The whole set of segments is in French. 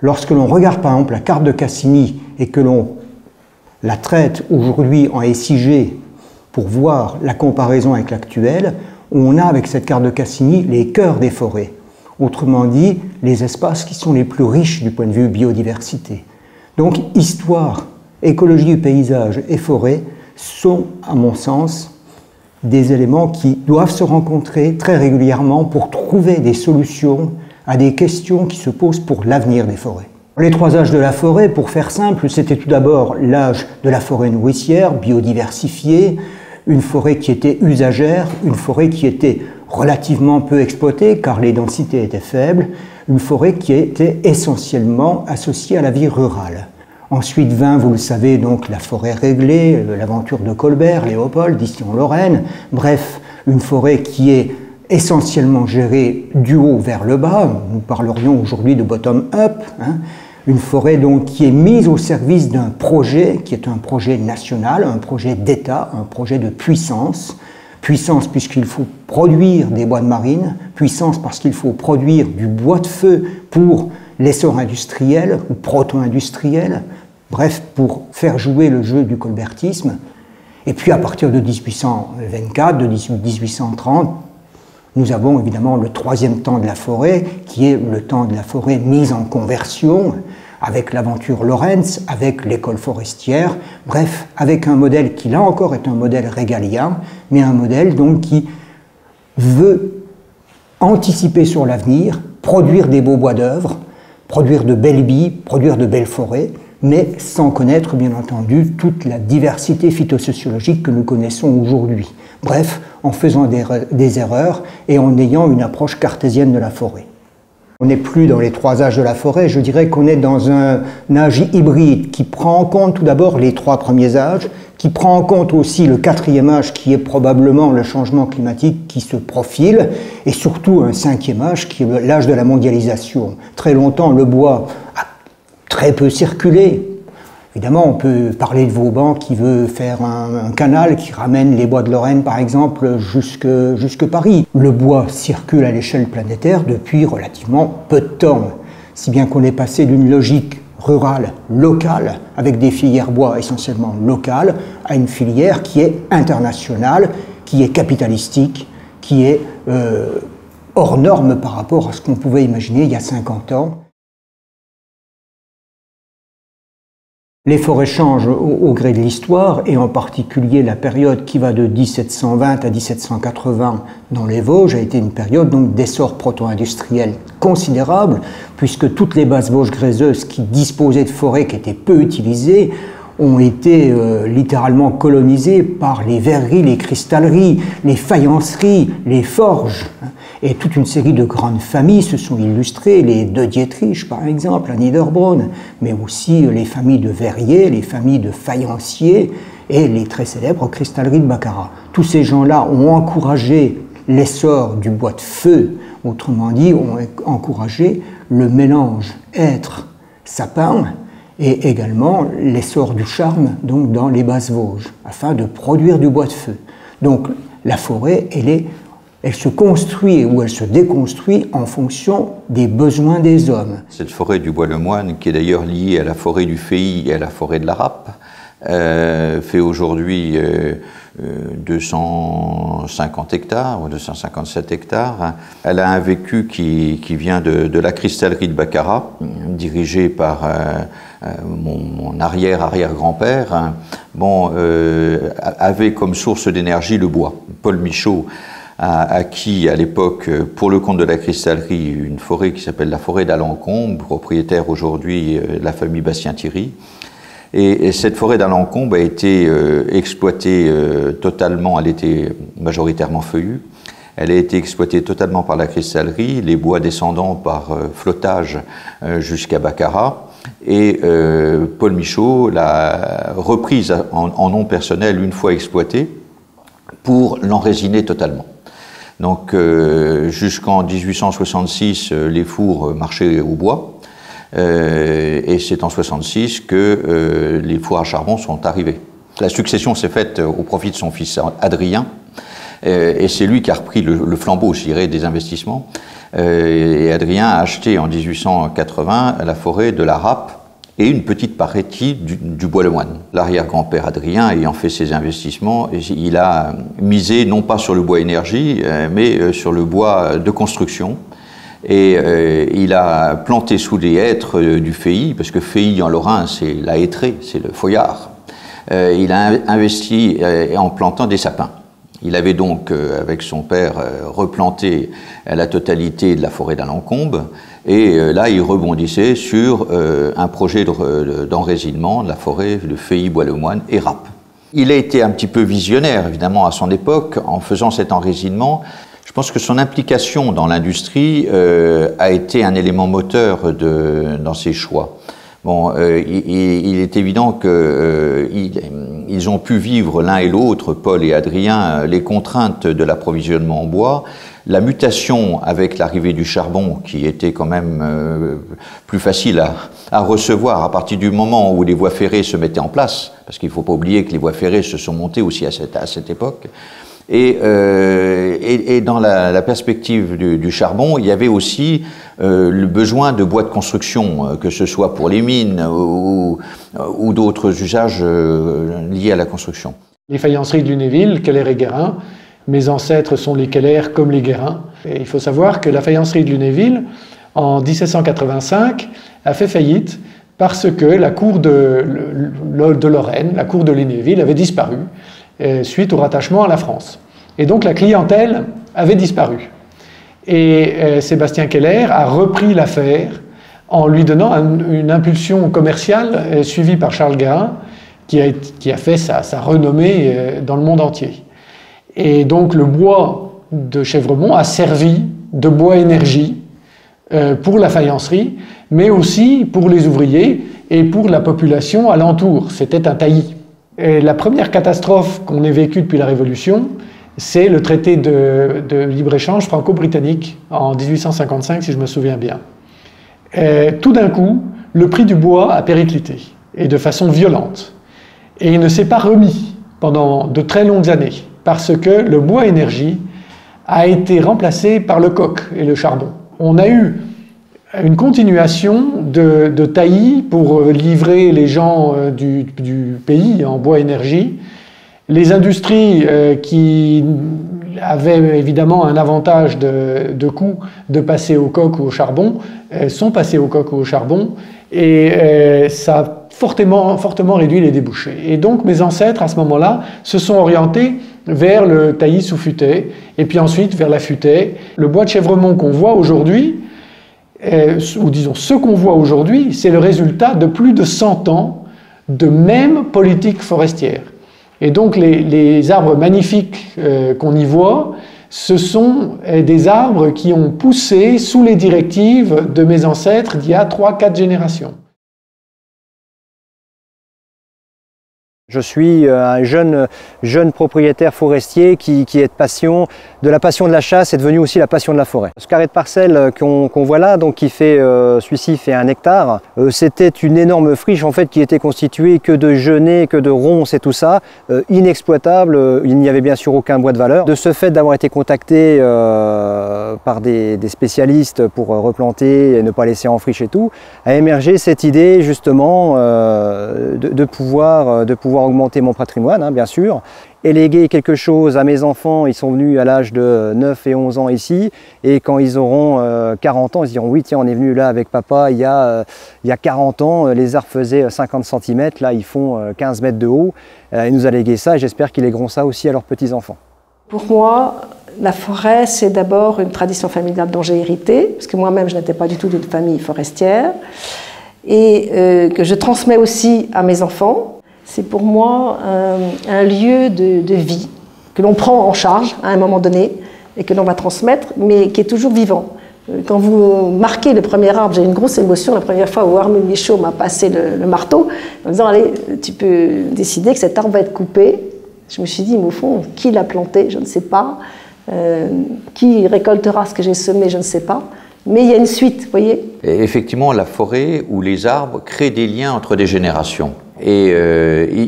Lorsque l'on regarde par exemple la carte de Cassini et que l'on la traite aujourd'hui en SIG pour voir la comparaison avec l'actuel, on a avec cette carte de Cassini les cœurs des forêts. Autrement dit, les espaces qui sont les plus riches du point de vue biodiversité. Donc, histoire, écologie du paysage et forêt sont, à mon sens, des éléments qui doivent se rencontrer très régulièrement pour trouver des solutions à des questions qui se posent pour l'avenir des forêts. Les trois âges de la forêt, pour faire simple, c'était tout d'abord l'âge de la forêt nourricière, biodiversifiée, une forêt qui était usagère, une forêt qui était relativement peu exploitée car les densités étaient faibles, une forêt qui était essentiellement associée à la vie rurale. Ensuite vint, vous le savez, donc la forêt réglée, l'aventure de Colbert, Léopold, ici en Lorraine, bref, une forêt qui est essentiellement gérée du haut vers le bas, nous parlerions aujourd'hui de bottom-up, une forêt donc qui est mise au service d'un projet qui est un projet national, un projet d'État, un projet de puissance. Puissance puisqu'il faut produire des bois de marine, puissance parce qu'il faut produire du bois de feu pour l'essor industriel ou proto-industriel, bref, pour faire jouer le jeu du colbertisme. Et puis à partir de 1824, de 1830, nous avons évidemment le troisième temps de la forêt, qui est le temps de la forêt mise en conversion, avec l'aventure Lorentz, avec l'école forestière, bref, avec un modèle qui là encore est un modèle régalien, mais un modèle donc qui veut anticiper sur l'avenir, produire des beaux bois d'œuvre, produire de belles billes, produire de belles forêts, mais sans connaître bien entendu toute la diversité phytosociologique que nous connaissons aujourd'hui. Bref, en faisant des erreurs et en ayant une approche cartésienne de la forêt. On n'est plus dans les trois âges de la forêt, je dirais qu'on est dans un âge hybride qui prend en compte tout d'abord les trois premiers âges, qui prend en compte aussi le quatrième âge qui est probablement le changement climatique qui se profile, et surtout un cinquième âge qui est l'âge de la mondialisation. Très longtemps, le bois a très peu circulé. Évidemment, on peut parler de Vauban qui veut faire un canal qui ramène les bois de Lorraine, par exemple, jusque Paris. Le bois circule à l'échelle planétaire depuis relativement peu de temps, si bien qu'on est passé d'une logique rurale, locale, avec des filières bois essentiellement locales, à une filière qui est internationale, qui est capitalistique, qui est hors norme par rapport à ce qu'on pouvait imaginer il y a 50 ans. Les forêts changent au gré de l'histoire, et en particulier la période qui va de 1720 à 1780 dans les Vosges a été une période donc d'essor proto-industriel considérable, puisque toutes les basses Vosges gréseuses qui disposaient de forêts qui étaient peu utilisées ont été littéralement colonisées par les verreries, les cristalleries, les faïenceries, les forges. Et toute une série de grandes familles se sont illustrées, les de Dietrich par exemple, à Niederbronn, mais aussi les familles de verriers, les familles de faïenciers et les très célèbres cristalleries de Baccarat. Tous ces gens-là ont encouragé l'essor du bois de feu, autrement dit, ont encouragé le mélange hêtre-sapin et également l'essor du charme donc, dans les basses Vosges, afin de produire du bois de feu. Donc la forêt, elle se construit ou elle se déconstruit en fonction des besoins des hommes. Cette forêt du Bois-le-Moine, qui est d'ailleurs liée à la forêt du Féy et à la forêt de la Rappe, fait aujourd'hui 250 hectares ou 257 hectares. Elle a un vécu qui vient de la cristallerie de Baccarat, dirigée par mon arrière-arrière-grand-père, avait comme source d'énergie le bois. Paul Michaud a acquis à l'époque, pour le compte de la cristallerie, une forêt qui s'appelle la forêt d'Alencombe, propriétaire aujourd'hui de la famille Bastien-Thierry. Et cette forêt d'Alencombe a été exploitée totalement, elle était majoritairement feuillue, elle a été exploitée totalement par la cristallerie, les bois descendant par flottage jusqu'à Baccarat. Et Paul Michaud l'a reprise en nom personnel une fois exploitée pour l'enrésiner totalement. Donc jusqu'en 1866, les fours marchaient au bois. Et c'est en 66 que les fours à charbon sont arrivés. La succession s'est faite au profit de son fils Adrien, Et c'est lui qui a repris le flambeau, je dirais, des investissements. Et Adrien a acheté en 1880 la forêt de la Rappe et une petite partie du Bois-le-Moine. L'arrière-grand-père Adrien ayant fait ses investissements, il a misé non pas sur le bois énergie, mais sur le bois de construction. Et il a planté sous les hêtres du Fay, parce que Fay en Lorrain, c'est la hêtrée, c'est le feuillard. Il a investi en plantant des sapins. Il avait donc, avec son père, replanté la totalité de la forêt d'Alencombes, et là, il rebondissait sur un projet d'enraisinement de la forêt de Fay, Bois-le-Moine et Rappe. Il a été un petit peu visionnaire, évidemment, à son époque, en faisant cet enraisinement. Je pense que son implication dans l'industrie a été un élément moteur dans ses choix. Bon, il est évident qu'ils ont pu vivre l'un et l'autre, Paul et Adrien, les contraintes de l'approvisionnement en bois, la mutation avec l'arrivée du charbon, qui était quand même plus facile à recevoir à partir du moment où les voies ferrées se mettaient en place, parce qu'il ne faut pas oublier que les voies ferrées se sont montées aussi à cette époque. Et dans la perspective du charbon, il y avait aussi le besoin de bois de construction, que ce soit pour les mines ou d'autres usages liés à la construction. Les faïenceries de Lunéville, Keller et Guérin, mes ancêtres sont les Keller comme les Guérin. Et il faut savoir que la faïencerie de Lunéville, en 1785, a fait faillite parce que la cour de Lorraine, la cour de Lunéville, avait disparu suite au rattachement à la France. Et donc la clientèle avait disparu. Et Sébastien Keller a repris l'affaire en lui donnant une impulsion commerciale suivie par Charles Guérin, qui a fait sa renommée dans le monde entier. Et donc le bois de Chèvremont a servi de bois énergie pour la faïencerie, mais aussi pour les ouvriers et pour la population alentour. C'était un taillis. Et la première catastrophe qu'on ait vécue depuis la Révolution, c'est le traité de libre-échange franco-britannique en 1855, si je me souviens bien. Tout d'un coup, le prix du bois a périclité, et de façon violente. Et il ne s'est pas remis pendant de très longues années, parce que le bois énergie a été remplacé par le coke et le charbon. On a eu une continuation de taillis pour livrer les gens du pays en bois énergie. Les industries qui avaient évidemment un avantage de coût de passer au coke ou au charbon sont passées au coke ou au charbon, et ça a fortement réduit les débouchés. Et donc mes ancêtres à ce moment-là se sont orientés vers le taillis sous futaie, et puis ensuite vers la futaie. Le bois de Chèvremont qu'on voit aujourd'hui, ou disons ce qu'on voit aujourd'hui, c'est le résultat de plus de 100 ans de même politique forestière. Et donc les arbres magnifiques qu'on y voit, ce sont des arbres qui ont poussé sous les directives de mes ancêtres d'il y a 3-4 générations. Je suis un jeune propriétaire forestier qui est de la passion de la chasse est devenu aussi la passion de la forêt. Ce carré de parcelle qu'on voit là, donc qui fait, celui-ci fait 1 hectare, c'était une énorme friche en fait qui était constituée que de genêts, que de ronces et tout ça, inexploitable. Il n'y avait bien sûr aucun bois de valeur. De ce fait d'avoir été contacté par des spécialistes pour replanter et ne pas laisser en friche et tout, a émergé cette idée justement de pouvoir augmenter mon patrimoine, hein, bien sûr, et léguer quelque chose à mes enfants. Ils sont venus à l'âge de 9 et 11 ans ici, et quand ils auront 40 ans, ils diront oui, tiens, on est venu là avec papa il y a 40 ans, les arbres faisaient 50 cm, là ils font 15 mètres de haut. Il nous a légué ça, et j'espère qu'ils légueront ça aussi à leurs petits-enfants. Pour moi, la forêt, c'est d'abord une tradition familiale dont j'ai hérité, parce que moi-même, je n'étais pas du tout d'une famille forestière, et que je transmets aussi à mes enfants. C'est pour moi un lieu de vie que l'on prend en charge à un moment donné et que l'on va transmettre, mais qui est toujours vivant. Quand vous marquez le premier arbre, j'ai une grosse émotion la première fois où Armand Michaud m'a passé le marteau en disant « Allez, tu peux décider que cet arbre va être coupé ». Je me suis dit, mais au fond, qui l'a planté, je ne sais pas. Qui récoltera ce que j'ai semé, je ne sais pas. Mais il y a une suite, vous voyez. Et effectivement, la forêt ou les arbres créent des liens entre des générations. Et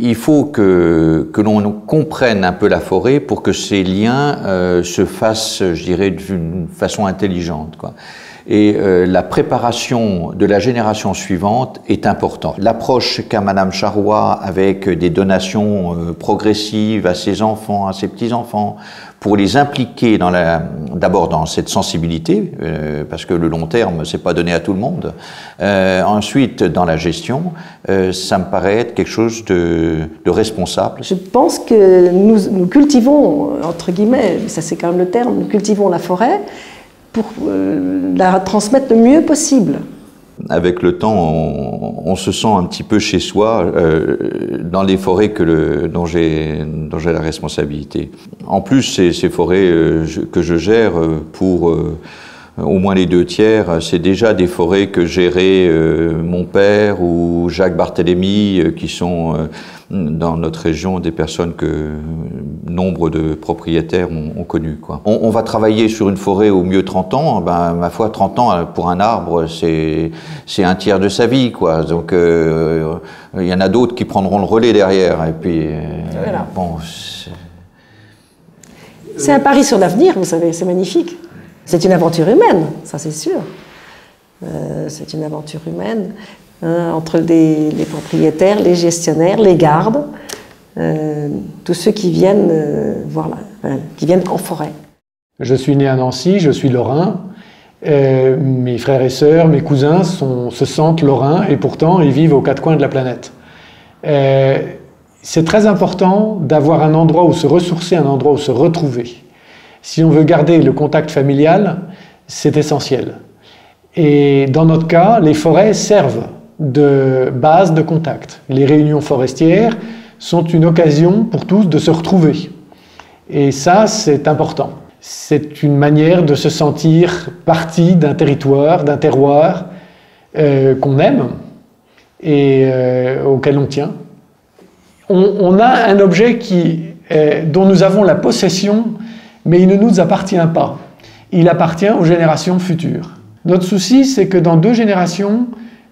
il faut que l'on comprenne un peu la forêt pour que ces liens se fassent, je dirais, d'une façon intelligente, quoi. Et la préparation de la génération suivante est importante. L'approche qu'a Madame Charrois avec des donations progressives à ses enfants, à ses petits-enfants, pour les impliquer d'abord dans cette sensibilité, parce que le long terme, c'est pas donné à tout le monde. Ensuite, dans la gestion, ça me paraît être quelque chose de responsable. Je pense que nous cultivons, entre guillemets, ça c'est quand même le terme, nous cultivons la forêt pour la transmettre le mieux possible. Avec le temps, on se sent un petit peu chez soi dans les forêts dont j'ai la responsabilité. En plus, ces forêts que je gère pour au moins les 2/3, c'est déjà des forêts que géraient mon père ou Jacques Barthélemy, qui sont dans notre région des personnes que nombre de propriétaires ont connues, quoi. On va travailler sur une forêt au mieux 30 ans, ben, ma foi 30 ans pour un arbre c'est un tiers de sa vie, quoi. Donc il y en a d'autres qui prendront le relais derrière, et puis voilà. Bon, c'est un pari sur l'avenir, vous savez, c'est magnifique. C'est une aventure humaine, ça c'est sûr. C'est une aventure humaine entre les propriétaires, les gestionnaires, les gardes, tous ceux qui viennent qui viennent en forêt. Je suis né à Nancy, je suis lorrain. Mes frères et sœurs, mes cousins se sentent lorrains et pourtant ils vivent aux quatre coins de la planète. C'est très important d'avoir un endroit où se ressourcer, un endroit où se retrouver. Si on veut garder le contact familial, c'est essentiel. Et dans notre cas, les forêts servent de base de contact. Les réunions forestières sont une occasion pour tous de se retrouver. Et ça, c'est important. C'est une manière de se sentir partie d'un territoire, d'un terroir qu'on aime et auquel on tient. On a un objet dont nous avons la possession, mais il ne nous appartient pas. Il appartient aux générations futures. Notre souci, c'est que dans 2 générations,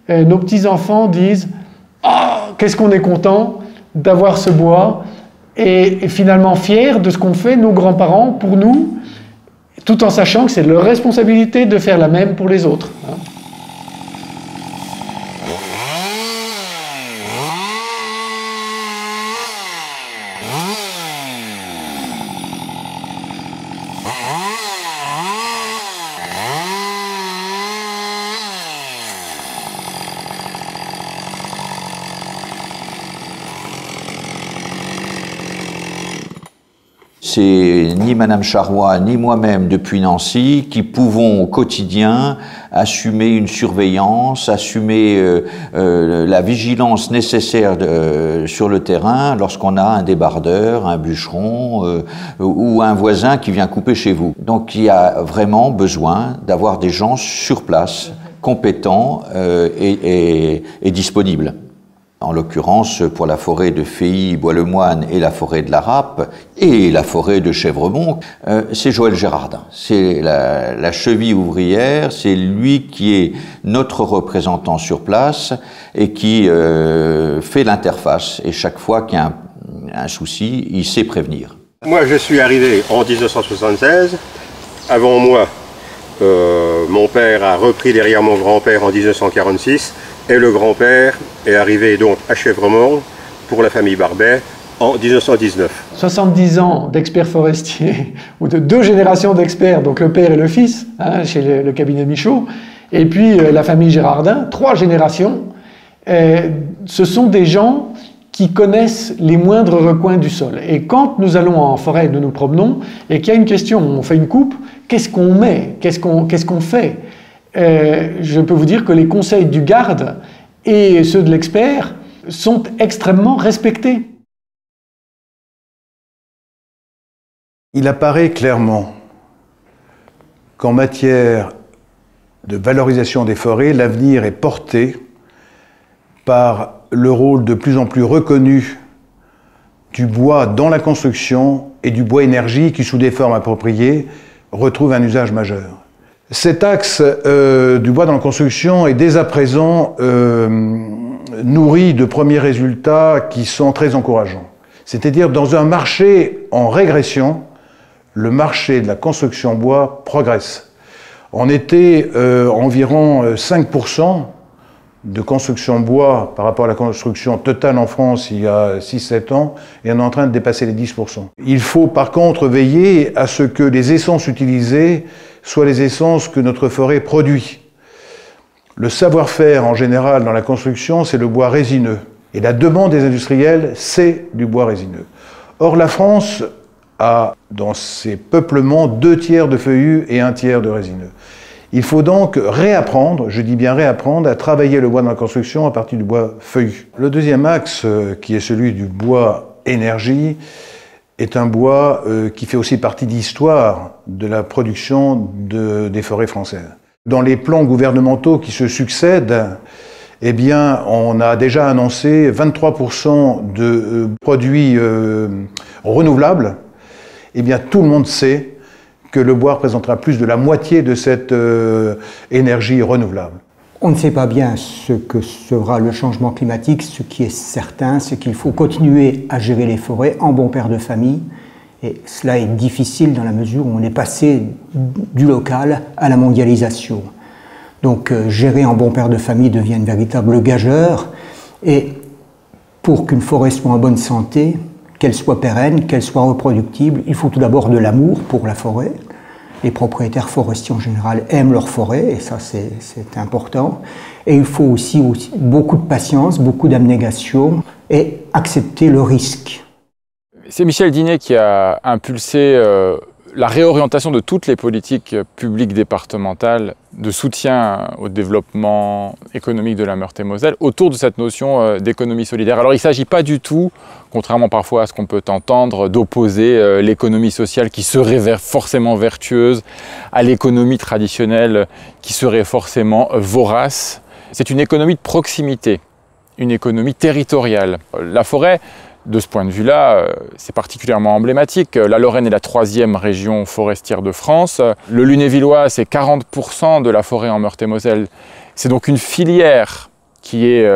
nos petits-enfants disent « Ah, qu'est-ce qu'on est content d'avoir ce bois !» et finalement fiers de ce qu'ont fait nos grands-parents pour nous, tout en sachant que c'est leur responsabilité de faire la même pour les autres. C'est ni Madame Charrois ni moi-même depuis Nancy qui pouvons au quotidien assumer une surveillance, assumer la vigilance nécessaire sur le terrain lorsqu'on a un débardeur, un bûcheron ou un voisin qui vient couper chez vous. Donc il y a vraiment besoin d'avoir des gens sur place, compétents et disponibles. En l'occurrence, pour la forêt de Féy-Bois-le-Moine et la forêt de la Rappe et la forêt de Chèvremont, c'est Joël Gérardin. C'est la cheville ouvrière, c'est lui qui est notre représentant sur place et qui fait l'interface. Et chaque fois qu'il y a un souci, il sait prévenir. Moi, je suis arrivé en 1976. Avant moi, mon père a repris derrière mon grand-père en 1946. Et le grand-père est arrivé donc à Chèvremont pour la famille Barbet en 1919. 70 ans d'experts forestiers, ou de 2 générations d'experts, donc le père et le fils, chez le cabinet Michaud, et puis la famille Gérardin, 3 générations. Ce sont des gens qui connaissent les moindres recoins du sol. Et quand nous allons en forêt, nous nous promenons, et qu'il y a une question, on fait une coupe, qu'est-ce qu'on met, qu'est-ce qu'on fait? Je peux vous dire que les conseils du garde et ceux de l'expert sont extrêmement respectés. Il apparaît clairement qu'en matière de valorisation des forêts, l'avenir est porté par le rôle de plus en plus reconnu du bois dans la construction et du bois énergie qui, sous des formes appropriées, retrouve un usage majeur. Cet axe du bois dans la construction est dès à présent nourri de premiers résultats qui sont très encourageants. C'est-à-dire, dans un marché en régression, le marché de la construction bois progresse. On était environ 5% de construction bois par rapport à la construction totale en France il y a 6-7 ans, et on est en train de dépasser les 10%. Il faut par contre veiller à ce que les essences utilisées soient les essences que notre forêt produit. Le savoir-faire en général dans la construction, c'est le bois résineux. Et la demande des industriels, c'est du bois résineux. Or, la France a, dans ses peuplements, 2/3 de feuillus et 1/3 de résineux. Il faut donc réapprendre, je dis bien réapprendre, à travailler le bois dans la construction à partir du bois feuillu. Le deuxième axe, qui est celui du bois énergie, est un bois qui fait aussi partie de l'histoire de la production des forêts françaises. Dans les plans gouvernementaux qui se succèdent, eh bien, on a déjà annoncé 23% de produits renouvelables. Eh bien, tout le monde sait que le bois représentera plus de la moitié de cette énergie renouvelable. On ne sait pas bien ce que sera le changement climatique. Ce qui est certain, c'est qu'il faut continuer à gérer les forêts en bon père de famille. Et cela est difficile dans la mesure où on est passé du local à la mondialisation. Donc gérer en bon père de famille devient une véritable gageure. Et pour qu'une forêt soit en bonne santé, qu'elle soit pérenne, qu'elle soit reproductible, il faut tout d'abord de l'amour pour la forêt. Les propriétaires forestiers en général aiment leur forêt, et ça c'est important. Et il faut aussi beaucoup de patience, beaucoup d'abnégation et accepter le risque. C'est Michel Dinet qui a impulsé la réorientation de toutes les politiques publiques départementales de soutien au développement économique de la Meurthe-et-Moselle autour de cette notion d'économie solidaire. Alors il ne s'agit pas du tout, contrairement parfois à ce qu'on peut entendre, d'opposer l'économie sociale qui serait forcément vertueuse à l'économie traditionnelle qui serait forcément vorace. C'est une économie de proximité, une économie territoriale. La forêt, de ce point de vue-là, c'est particulièrement emblématique. La Lorraine est la 3e région forestière de France. Le Lunévillois, c'est 40% de la forêt en Meurthe-et-Moselle. C'est donc une filière qui est,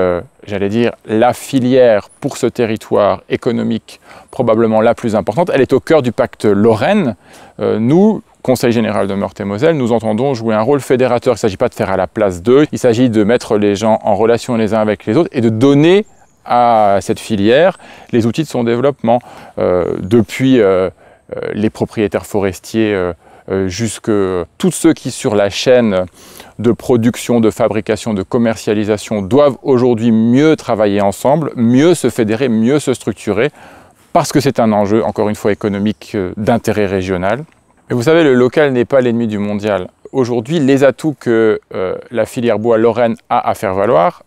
j'allais dire, la filière pour ce territoire économique probablement la plus importante. Elle est au cœur du pacte Lorraine. Nous, Conseil général de Meurthe-et-Moselle, nous entendons jouer un rôle fédérateur. Il ne s'agit pas de faire à la place d'eux, il s'agit de mettre les gens en relation les uns avec les autres et de donner à cette filière les outils de son développement, depuis les propriétaires forestiers jusque tous ceux qui sur la chaîne de production, de fabrication, de commercialisation doivent aujourd'hui mieux travailler ensemble, mieux se fédérer, mieux se structurer, parce que c'est un enjeu, encore une fois, économique d'intérêt régional. Mais vous savez, le local n'est pas l'ennemi du mondial. Aujourd'hui, les atouts que la filière bois Lorraine a à faire valoir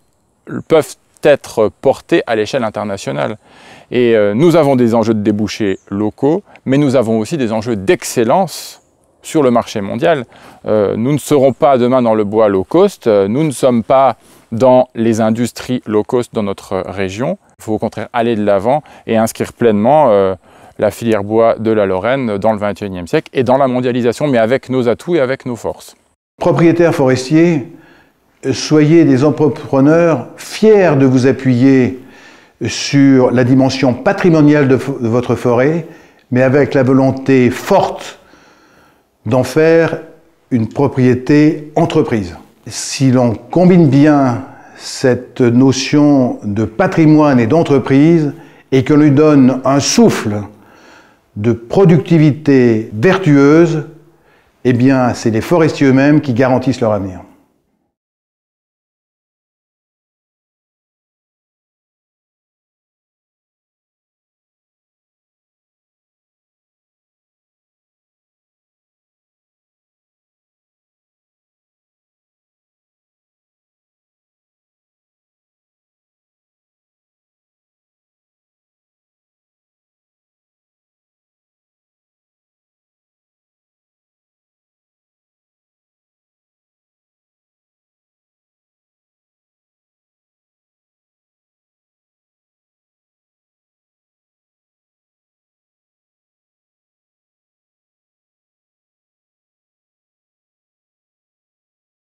peuvent être portés à l'échelle internationale. Et nous avons des enjeux de débouchés locaux, mais nous avons aussi des enjeux d'excellence sur le marché mondial. Nous ne serons pas demain dans le bois low cost, nous ne sommes pas dans les industries low cost dans notre région. Il faut au contraire aller de l'avant et inscrire pleinement la filière bois de la Lorraine dans le XXIe siècle et dans la mondialisation, mais avec nos atouts et avec nos forces. Propriétaires forestiers, soyez des entrepreneurs fiers de vous appuyer sur la dimension patrimoniale de votre forêt, mais avec la volonté forte d'en faire une propriété entreprise. Si l'on combine bien cette notion de patrimoine et d'entreprise et que l'on lui donne un souffle de productivité vertueuse, eh bien, c'est les forestiers eux-mêmes qui garantissent leur avenir.